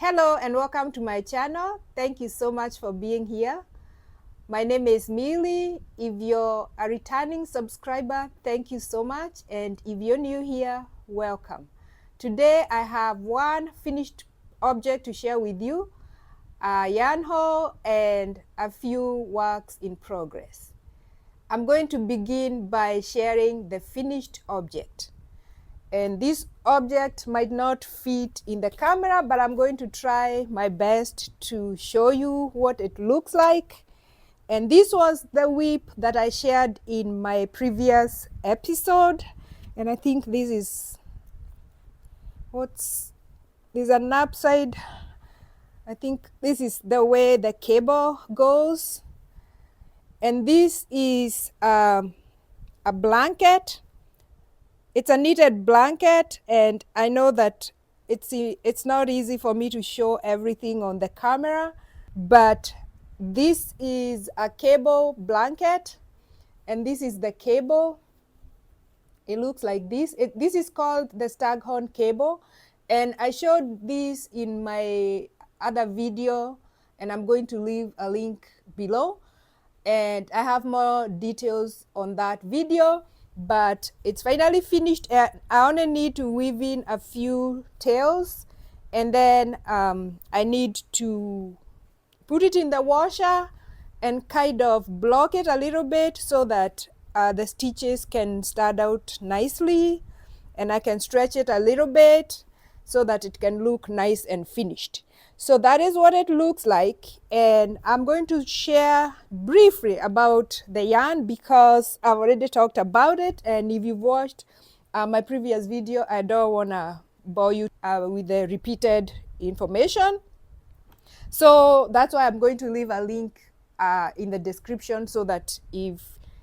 Hello and welcome to my channel. Thank you so much for being here. My name is Millie. If you're a returning subscriber, thank you so much. And if you're new here, welcome. Today I have one finished object to share with you, a yarn haul and a few works in progress. I'm going to begin by sharing the finished object. And this object might not fit in the camera, but I'm going to try my best to show you what it looks like. And this was the whip that I shared in my previous episode. And I think this is there's an upside. I think this is the way the cable goes. And this is a blanket. It's a knitted blanket, and I know that it's not easy for me to show everything on the camera, but this is a cable blanket, and this is the cable. It looks like this. This is called the staghorn cable, and I showed this in my other video, and I'm going to leave a link below, and I have more details on that video. But it's finally finished. I only need to weave in a few tails, and then I need to put it in the washer and kind of block it a little bit so that the stitches can start out nicely, and I can stretch it a little bit so that it can look nice and finished. So that is what it looks like, and I'm going to share briefly about the yarn because I've already talked about it, and if you've watched my previous video, I don't want to bore you with the repeated information. So that's why I'm going to leave a link in the description so that if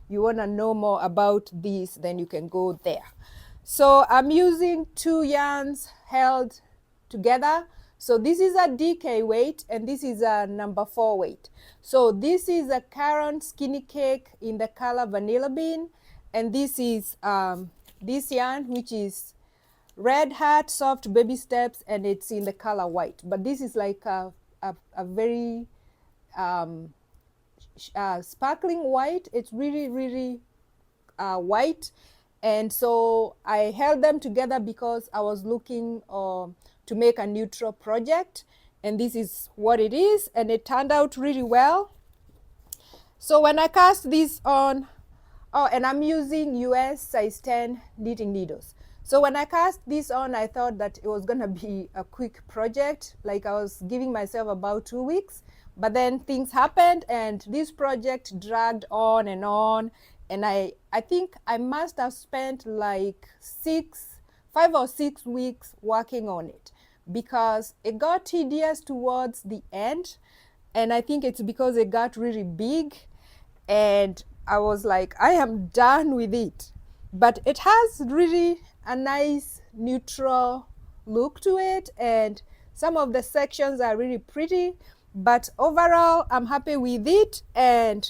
you want to know more about this, then you can go there. So I'm using two yarns held together. So this is a DK weight and this is a number 4 weight. So this is a caron skinny cake in the color vanilla bean, and this is this yarn, which is red hat soft baby steps, and it's in the color white. But this is like a very sparkling white. It's really white, and so I held them together because I was looking to make a neutral project, and this is what it is, and it turned out really well. So when I cast this on, and I'm using US size 10 knitting needles. So when I cast this on, I thought that it was gonna be a quick project, like I was giving myself about 2 weeks, but then things happened and this project dragged on, and I think I must have spent like 5 or 6 weeks working on it because it got tedious towards the end, and I think it's because it got really big, and I was like, I am done with it. But it has really a nice neutral look to it, and some of the sections are really pretty, but overall I'm happy with it and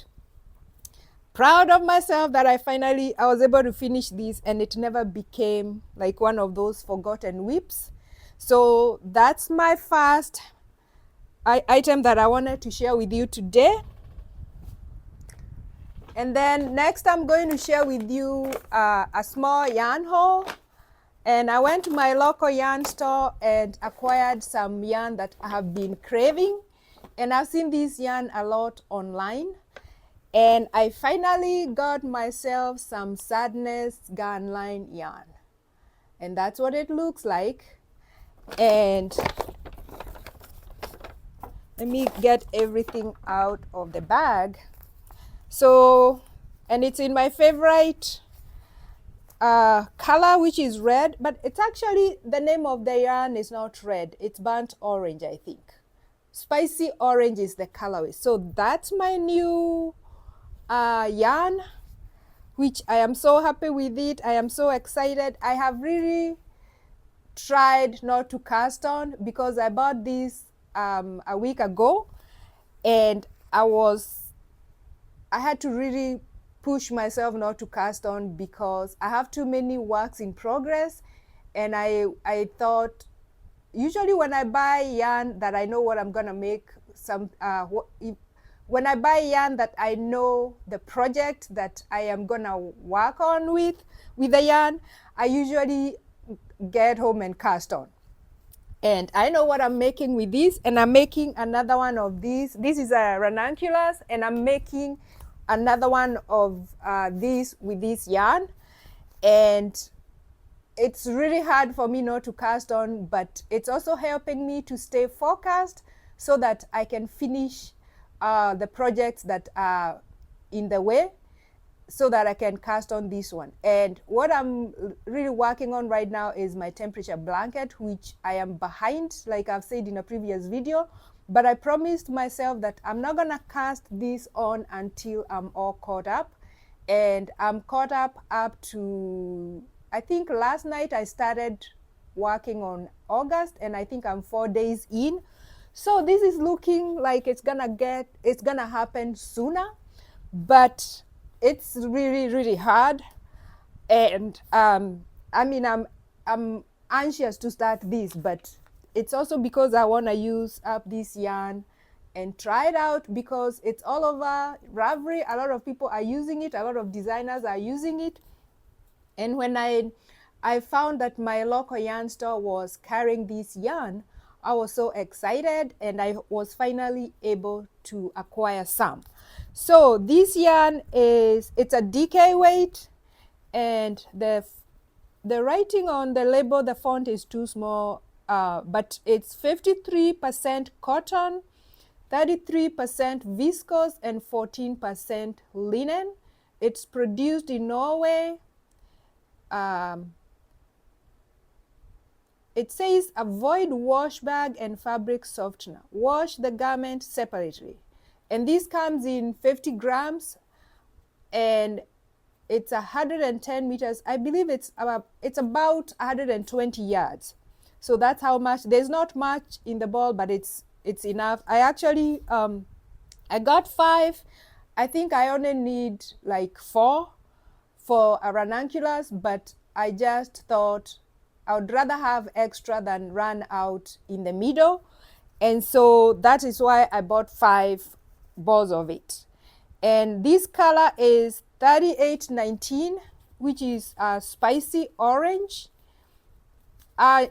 proud of myself that I was able to finish this, and it never became like one of those forgotten whips. So that's my first item that I wanted to share with you today. And then next I'm going to share with you a small yarn haul. And I went to my local yarn store and acquired some yarn that I have been craving. And I've seen this yarn a lot online. And I finally got myself some Sadness Garn line yarn. And that's what it looks like. And let me get everything out of the bag. So, and it's in my favorite color, which is red, but it's actually, the name of the yarn is not red, it's burnt orange, I think. Spicy orange is the colorway. So that's my new yarn, which I am so happy with it. I am so excited. I have really tried not to cast on because I bought this a week ago, and I had to really push myself not to cast on because I have too many works in progress, and I thought usually when I buy yarn that I know what I'm gonna make, when I buy yarn that I know the project that I am gonna work on with the yarn, I usually get home and cast on. And I know what I'm making with this, and I'm making another one of these. This is a ranunculus, and I'm making another one of this with this yarn. And it's really hard for me not to cast on, but it's also helping me to stay focused so that I can finish the projects that are in the way, so that I can cast on this one. And what I'm really working on right now is my temperature blanket, which I am behind, like I've said in a previous video, but I promised myself that I'm not gonna cast this on until I'm all caught up. And I'm caught up to, I think last night I started working on August, and I think I'm 4 days in. So this is looking like it's gonna happen sooner, but it's really hard. And I mean, I'm anxious to start this, but it's also because I want to use up this yarn and try it out, because it's all over Ravelry. A lot of people are using it, a lot of designers are using it. And when I found that my local yarn store was carrying this yarn, I was so excited, and I was finally able to acquire some. So this yarn it's a DK weight, and the writing on the label, the font is too small, but it's 53% cotton, 33% viscose, and 14% linen. It's produced in Norway. It says avoid wash bag and fabric softener. Wash the garment separately. And this comes in 50 grams, and it's 110 meters. I believe it's about 120 yards. So that's how much. There's not much in the ball, but it's enough. I actually I got 5. I think I only need like 4 for a ranunculus, but I just thought I would rather have extra than run out in the middle. And so that is why I bought 5 balls of it. And this color is 3819, which is a spicy orange.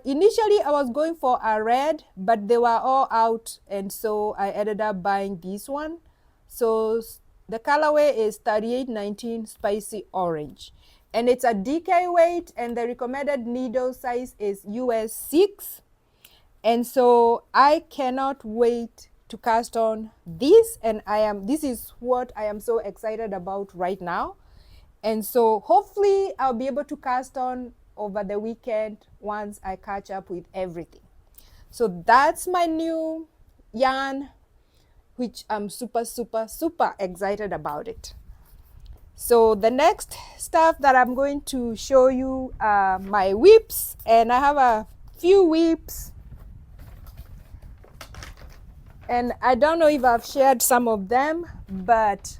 Initially I was going for a red, but they were all out, and so I ended up buying this one. So the colorway is 3819 spicy orange, and it's a DK weight, and the recommended needle size is US 6. And so I cannot wait to cast on this, and this is what I am so excited about right now. And so hopefully I'll be able to cast on over the weekend once I catch up with everything. So that's my new yarn, which I'm super excited about it. So the next stuff that I'm going to show you are my whips, and I have a few whips, and I don't know if I've shared some of them, but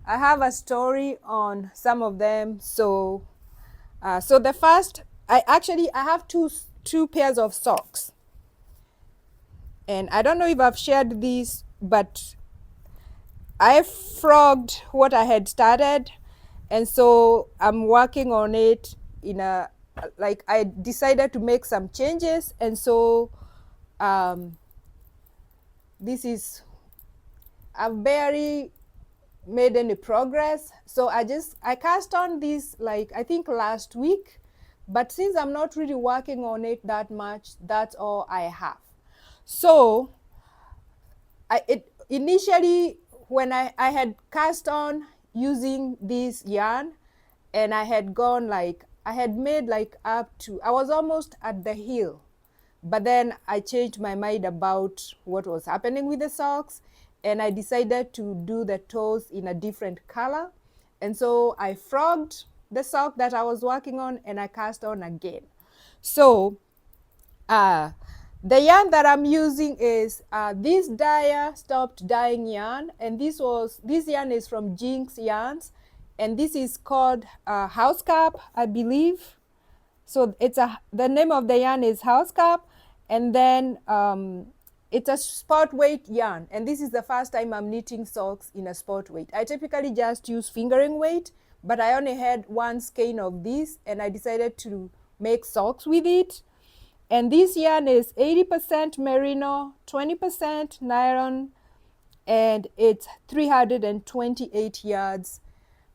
I have a story on some of them. So so the first, I have two pairs of socks, and I don't know if I've shared these, but I frogged what I had started, and so I'm working on it in a, like, I decided to make some changes, and so this is, I've barely made any progress. So I cast on this, like, I think last week, but since I'm not really working on it that much, that's all I have. So initially when I had cast on using this yarn, and I had gone, like, I had made like up to, I was almost at the heel, but then I changed my mind about what was happening with the socks, and I decided to do the toes in a different color. And so I frogged the sock that I was working on, and I cast on again. So the yarn that I'm using is this Dyer Stopped Dyeing yarn, and this yarn is from Jinx Yarns, and this is called House Cap, I believe. So the name of the yarn is House Cap, And then it's a sport weight yarn. And this is the first time I'm knitting socks in a sport weight. I typically just use fingering weight, but I only had one skein of this and I decided to make socks with it. And this yarn is 80% merino, 20% nylon, and it's 328 yards.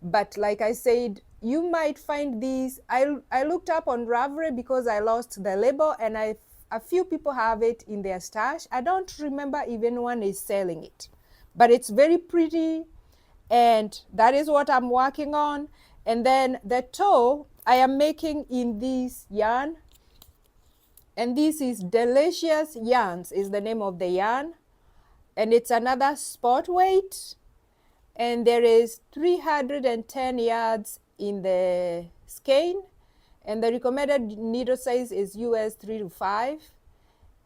But like I said, you might find these. I looked up on Ravelry because I lost the label, and a few people have it in their stash. I don't remember if anyone is selling it, but it's very pretty, and that is what I'm working on. And then the toe I am making in this yarn, and this is Delicious Yarns is the name of the yarn, and it's another sport weight, and there is 310 yards in the skein, and the recommended needle size is US 3 to 5,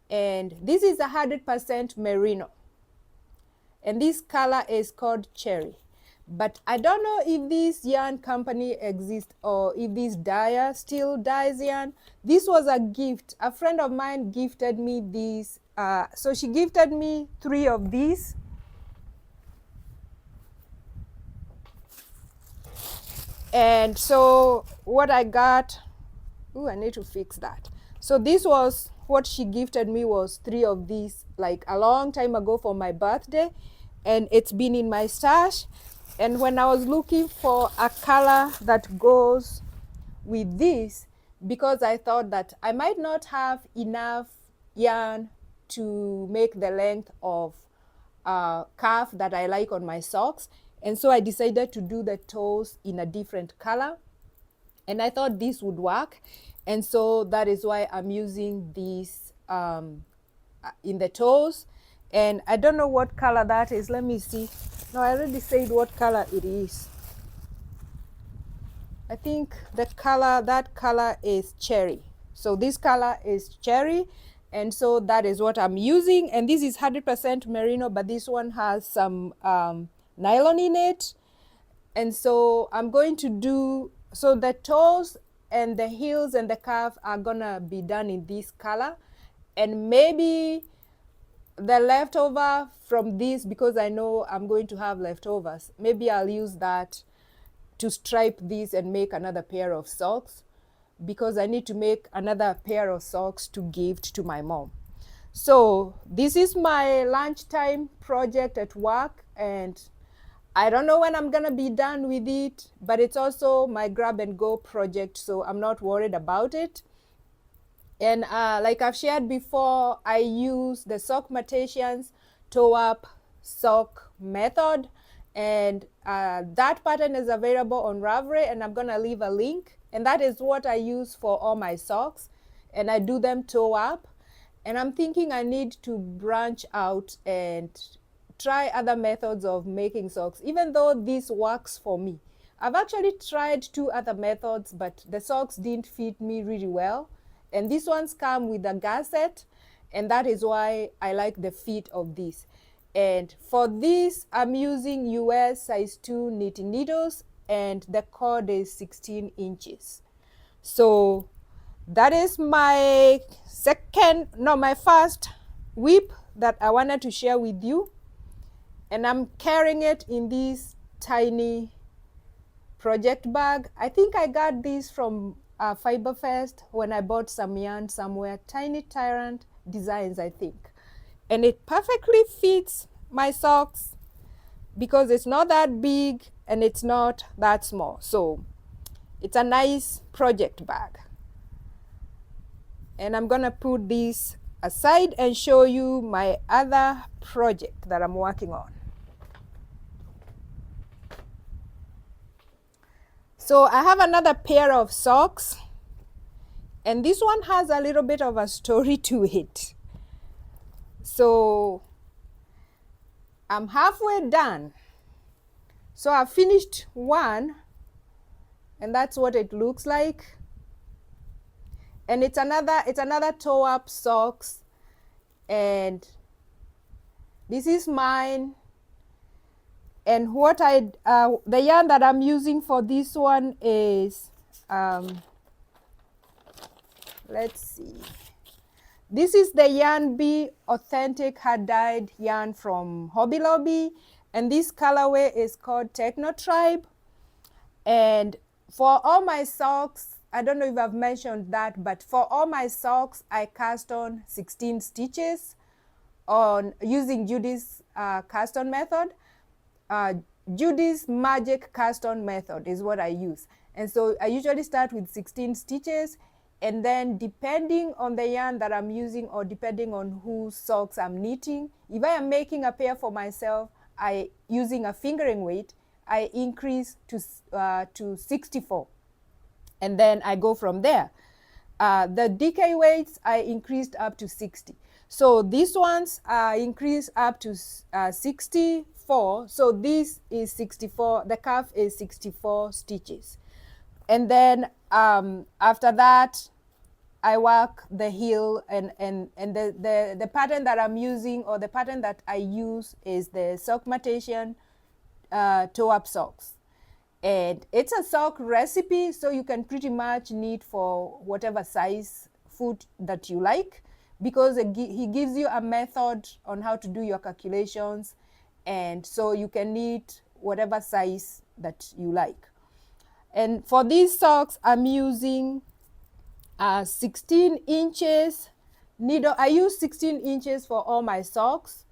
and this is 100% merino, and this color is called cherry. But I don't know if this yarn company exists or if this dyer still dyes yarn. This was a gift. A friend of mine gifted me these. So she gifted me 3 of these. And so what I got, I need to fix that. So this was what she gifted me, was 3 of these, like a long time ago for my birthday. And it's been in my stash. And when I was looking for a color that goes with this, because I thought that I might not have enough yarn to make the length of cuff that I like on my socks, and so I decided to do the toes in a different color, and I thought this would work, and so that is why I'm using this in the toes. And I don't know what color that is. Let me see. No, I already said what color it is. I think that color is cherry. So this color is cherry, and so that is what I'm using. And this is 100% merino, but this one has some nylon in it. And so I'm going to do, so the toes and the heels and the cuff are gonna be done in this color, and maybe the leftover from this, because I know I'm going to have leftovers, maybe I'll use that to stripe this and make another pair of socks, because I need to make another pair of socks to gift to my mom. So this is my lunchtime project at work, and I don't know when I'm gonna be done with it, but it's also my grab and go project, so I'm not worried about it. And like I've shared before, I use the Sock Matations toe up sock method, and that pattern is available on Ravelry, and I'm gonna leave a link. And that is what I use for all my socks, and I do them toe up. And I'm thinking I need to branch out and try other methods of making socks, even though this works for me. I've actually tried 2 other methods, but the socks didn't fit me really well. And these ones come with a gusset, and that is why I like the fit of this. And for this, I'm using US size 2 knitting needles, and the cord is 16 inches. So that is my first whip that I wanted to share with you. And I'm carrying it in this tiny project bag. I think I got this from Fiberfest when I bought some yarn somewhere. Tiny Tyrant Designs, I think. And it perfectly fits my socks because it's not that big and it's not that small. So it's a nice project bag. And I'm gonna put this aside and show you my other project that I'm working on. So I have another pair of socks, and this one has a little bit of a story to it. So I'm halfway done. So I've finished one, and that's what it looks like. And it's another toe up socks, and this is mine. And what the yarn that I'm using for this one is, let's see, This is the Yarn Bee authentic hand dyed yarn from Hobby Lobby, and this colorway is called Techno Tribe. And for all my socks, I don't know if I've mentioned that, but for all my socks, I cast on 16 stitches on using Judy's cast on method. Judy's magic cast on method is what I use. And so I usually start with 16 stitches, and then depending on the yarn that I'm using or depending on whose socks I'm knitting, if I am making a pair for myself, using a fingering weight, I increase to 64, and then I go from there. The DK weights I increased up to 60. So these ones increased up to 64. So this is 64. The cuff is 64 stitches, and then after that, I work the heel, and the pattern that I'm using, or the pattern that I use, is the Sock Martesian toe-up socks. And it's a sock recipe, so you can pretty much knit for whatever size foot that you like, because he gives you a method on how to do your calculations, and so you can knit whatever size that you like. And for these socks, I'm using 16 inches needle. I use 16 inches for all my socks.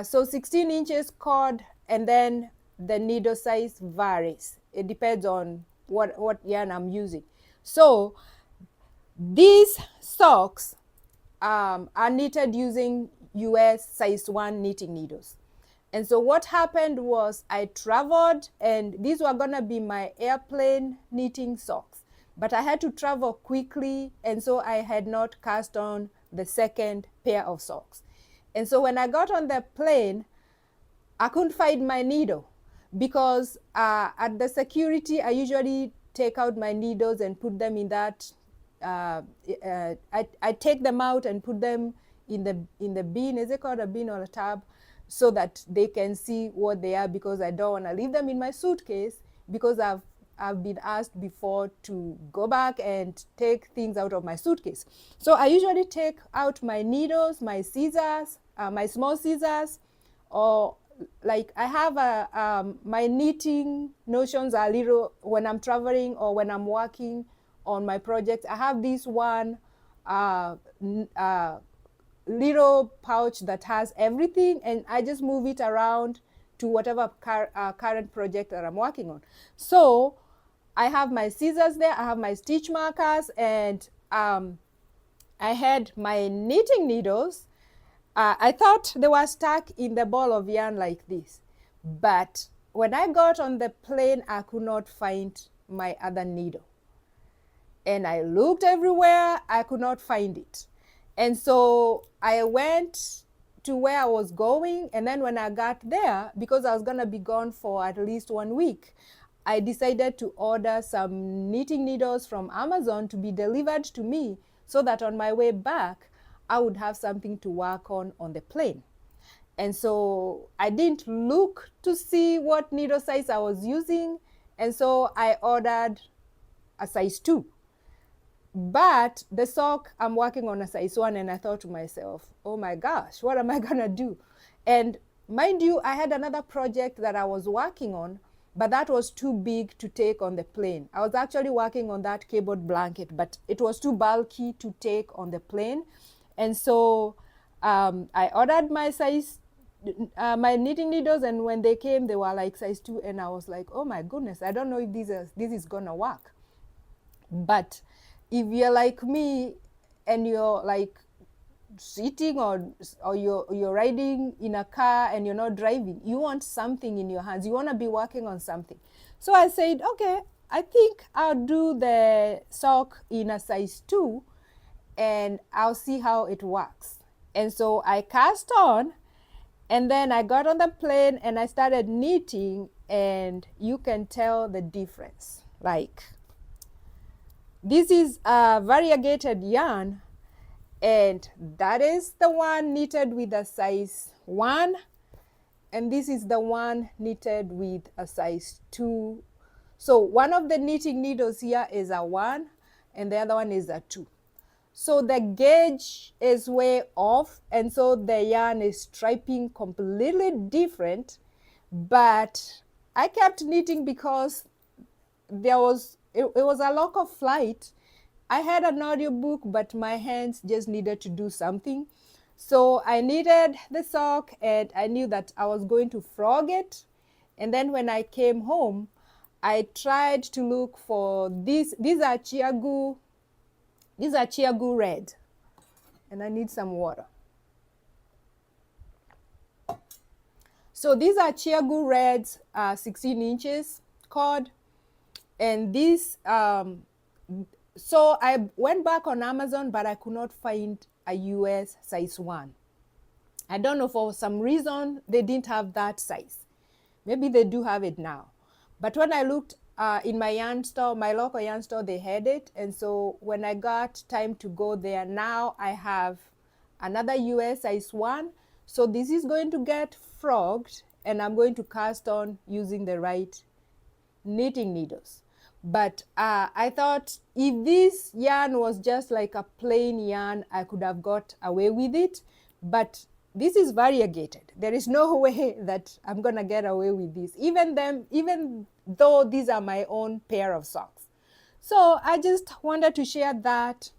So 16 inches cord, and then the needle size varies. It depends on what yarn I'm using. So these socks are knitted using US size 1 knitting needles. And so what happened was I traveled, and these were gonna be my airplane knitting socks, but I had to travel quickly, and so I had not cast on the second pair of socks. And so when I got on the plane, I couldn't find my needle, because at the security, I usually take out my needles and put them in that, I take them out and put them in the bin. Is it called a bin or a tub? So that they can see what they are, because I don't want to leave them in my suitcase, because I've been asked before to go back and take things out of my suitcase. So I usually take out my needles, my scissors, my small scissors, or like I have my knitting notions are little when I'm traveling or when I'm working on my projects. I have this one little pouch that has everything, and I just move it around to whatever current project that I'm working on. So I have my scissors there, I have my stitch markers, and I had my knitting needles. I thought they were stuck in the ball of yarn like this, but when I got on the plane, I could not find my other needle. And I looked everywhere, I could not find it. And so I went to where I was going, and then when I got there, because I was gonna be gone for at least 1 week, I decided to order some knitting needles from Amazon to be delivered to me, so that on my way back, I would have something to work on the plane. And so I didn't look to see what needle size I was using, and so I ordered a size 2. But the sock, I'm working on a size 1, and I thought to myself, oh my gosh, what am I gonna do? And mind you, I had another project that I was working on, but that was too big to take on the plane. I was actually working on that cabled blanket, but it was too bulky to take on the plane. And so I ordered my size, my knitting needles, and when they came, they were like size 2, and I was like, oh my goodness, I don't know if this is gonna work. But if you're like me and you're like sitting or you're riding in a car and you're not driving, you want something in your hands, you want to be working on something. So I said, okay, I think I'll do the sock in a size 2, and I'll see how it works. And so I cast on, and then I got on the plane and I started knitting, and you can tell the difference. Like, this is a variegated yarn, and that is the one knitted with a size 1, and this is the one knitted with a size 2. So one of the knitting needles here is a 1, and the other one is a 2. So the gauge is way off, and so the yarn is striping completely different. But I kept knitting because it was a lock of flight. I had an audiobook, but my hands just needed to do something. So I knitted the sock, and I knew that I was going to frog it. And then when I came home, I tried to look for these. These are chiagu red, and I need some water. So these are chiagu reds, 16 inches cord, and this. So I went back on Amazon, but I could not find a US size 1. I don't know, for some reason they didn't have that size. Maybe they do have it now. But when I looked in my yarn store, my local yarn store, they had it. And so when I got time to go there, now I have another US size 1. So this is going to get frogged, and I'm going to cast on using the right knitting needles. But I thought if this yarn was just like a plain yarn, I could have got away with it. But this is variegated. There is no way that I'm gonna get away with this, even though these are my own pair of socks. So I just wanted to share that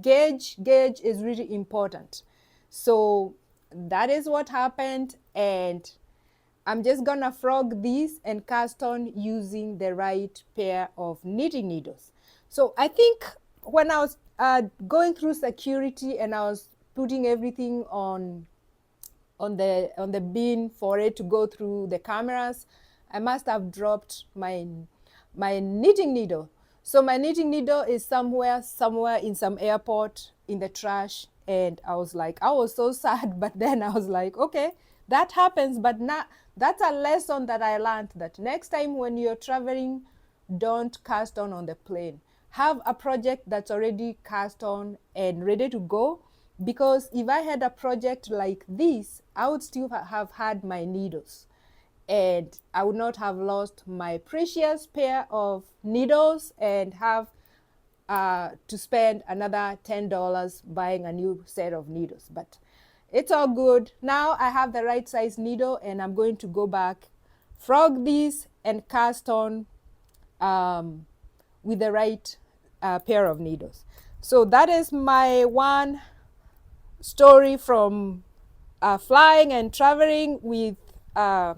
gauge is really important. So that is what happened, and I'm just gonna frog these and cast on using the right pair of knitting needles. So I think when I was going through security and I was putting everything on the bin for it to go through the cameras, I must have dropped my knitting needle. So my knitting needle is somewhere in some airport in the trash, and I was so sad. But then I was like, okay, that happens, but not. That's a lesson that I learned, that next time when you're traveling, don't cast on the plane. Have a project that's already cast on and ready to go, because if I had a project like this, I would still have had my needles, and I would not have lost my precious pair of needles and have to spend another $10 buying a new set of needles. But it's all good. Now I have the right size needle, and I'm going to go back, frog these, and cast on with the right pair of needles. So that is my one story from flying and traveling with a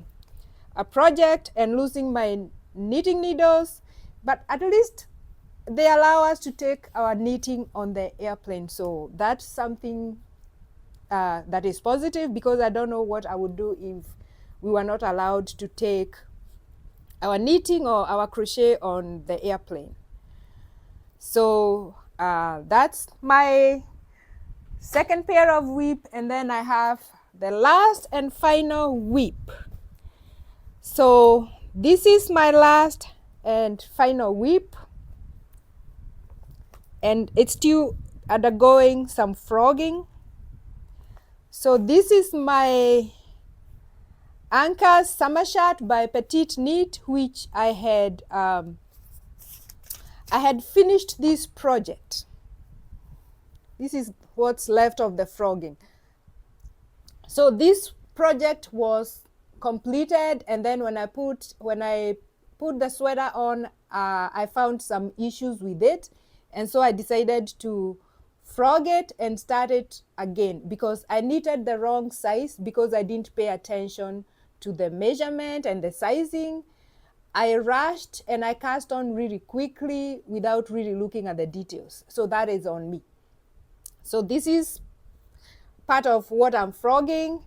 project and losing my knitting needles. But at least they allow us to take our knitting on the airplane. So that's something that is positive, because I don't know what I would do if we were not allowed to take our knitting or our crochet on the airplane. So that's my second pair of whip, and then I have the last and final whip. So this is my last and final whip, and it's still undergoing some frogging. So this is my Anchor's Summer Shirt by Petite Knit, which I had finished this project. This is what's left of the frogging. So this project was completed, and then when I put the sweater on, I found some issues with it, and so I decided to frog it and start it again, because I knitted the wrong size because I didn't pay attention to the measurement and the sizing. I rushed and I cast on really quickly without really looking at the details. So that is on me. So this is part of what I'm frogging.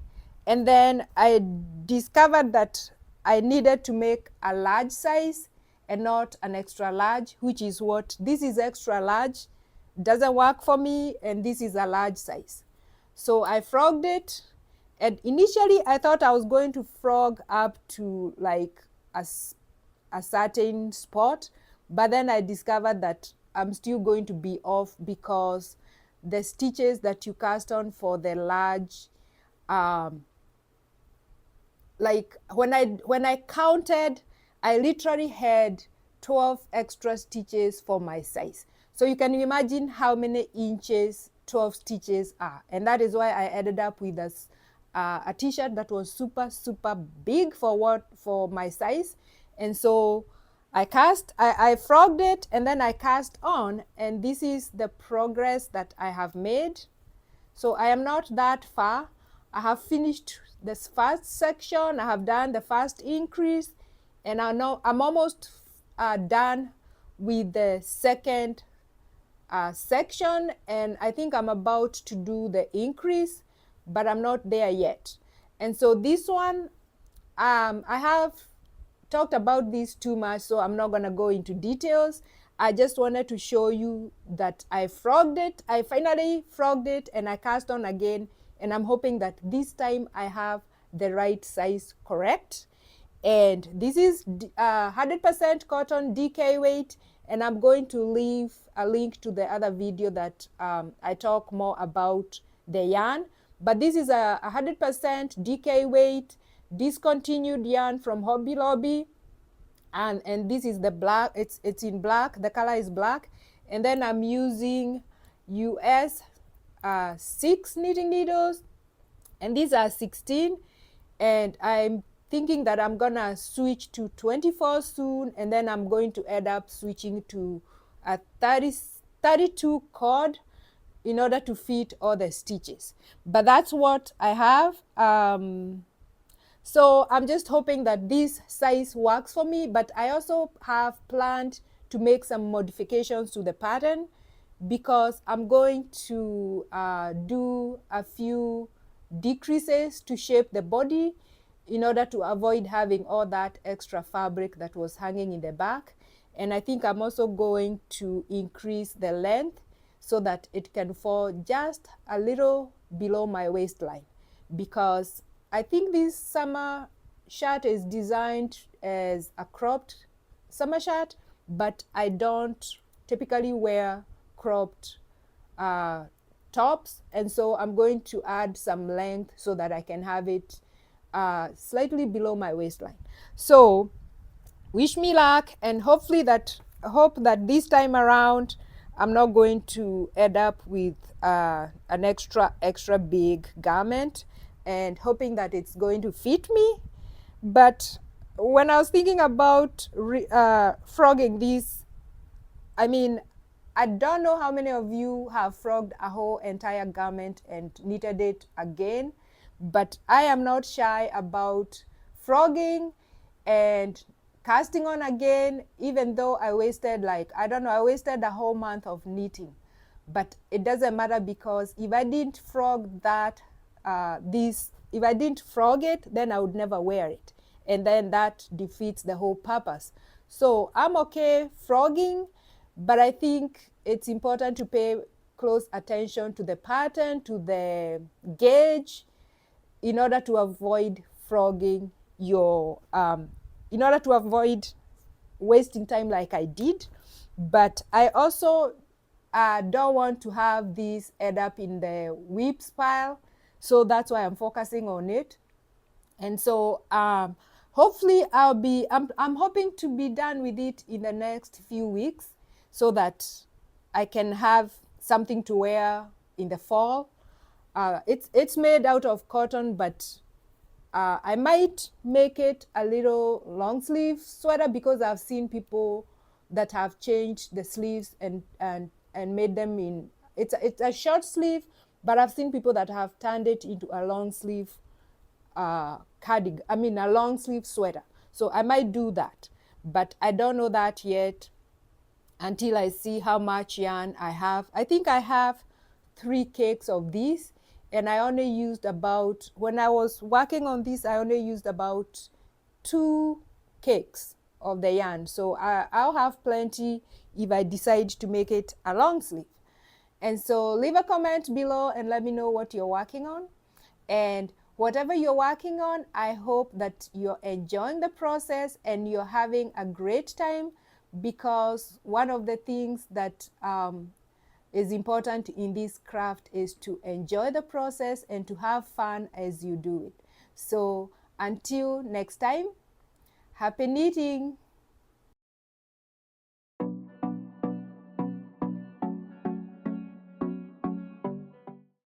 And then I discovered that I needed to make a large size and not an extra large, which is what this is. Extra large doesn't work for me, and this is a large size. So I frogged it, and initially I thought I was going to frog up to like a certain spot, but then I discovered that I'm still going to be off, because the stitches that you cast on for the large, like when I counted, I literally had 12 extra stitches for my size. So you can imagine how many inches 12 stitches are. And that is why I ended up with a t-shirt that was super, super big for my size. And so I frogged it, and then I cast on, and this is the progress that I have made. So I am not that far. I have finished this first section. I have done the first increase, and I know I'm almost done with the second section, and I think I'm about to do the increase, but I'm not there yet. And so this one, I have talked about this too much, so I'm not going to go into details. I just wanted to show you that I frogged it. I finally frogged it, and I cast on again, and I'm hoping that this time I have the right size correct. And this is 100% cotton DK weight, and I'm going to leave a link to the other video that I talk more about the yarn. But this is a 100% DK weight discontinued yarn from Hobby Lobby, and this is the black. It's in black. The color is black, and then I'm using US 6 knitting needles, and these are 16, and I'm thinking that I'm gonna switch to 24 soon, and then I'm going to end up switching to a 32 cord in order to fit all the stitches. But that's what I have. So I'm just hoping that this size works for me, but I also have planned to make some modifications to the pattern, because I'm going to do a few decreases to shape the body in order to avoid having all that extra fabric that was hanging in the back. And I think I'm also going to increase the length so that it can fall just a little below my waistline, because I think this summer shirt is designed as a cropped summer shirt, but I don't typically wear cropped tops, and so I'm going to add some length so that I can have it slightly below my waistline. So wish me luck, and hope that this time around I'm not going to end up with an extra big garment, and hoping that it's going to fit me. But when I was thinking about frogging this, I mean, I don't know how many of you have frogged a whole entire garment and knitted it again, but I am not shy about frogging and casting on again, even though I wasted I wasted a whole month of knitting. But it doesn't matter, because if I didn't frog that, if I didn't frog it, then I would never wear it. And then that defeats the whole purpose. So I'm okay frogging, but I think it's important to pay close attention to the pattern, to the gauge, in order to avoid frogging your, in order to avoid wasting time like I did. But I also don't want to have this end up in the whips pile, so that's why I'm focusing on it. And so hopefully I'm hoping to be done with it in the next few weeks, so that I can have something to wear in the fall. It's made out of cotton, but I might make it a little long sleeve sweater, because I've seen people that have changed the sleeves and made them in, it's a short sleeve, but I've seen people that have turned it into a long sleeve cardigan, a long sleeve sweater. So I might do that, but I don't know that yet until I see how much yarn I have. I think I have 3 cakes of these, and I only used about, when I was working on this, I only used about 2 cakes of the yarn. So I'll have plenty if I decide to make it a long sleeve. And so leave a comment below and let me know what you're working on. And whatever you're working on, I hope that you're enjoying the process and you're having a great time, because one of the things that is important in this craft is to enjoy the process and to have fun as you do it. So until next time, happy knitting!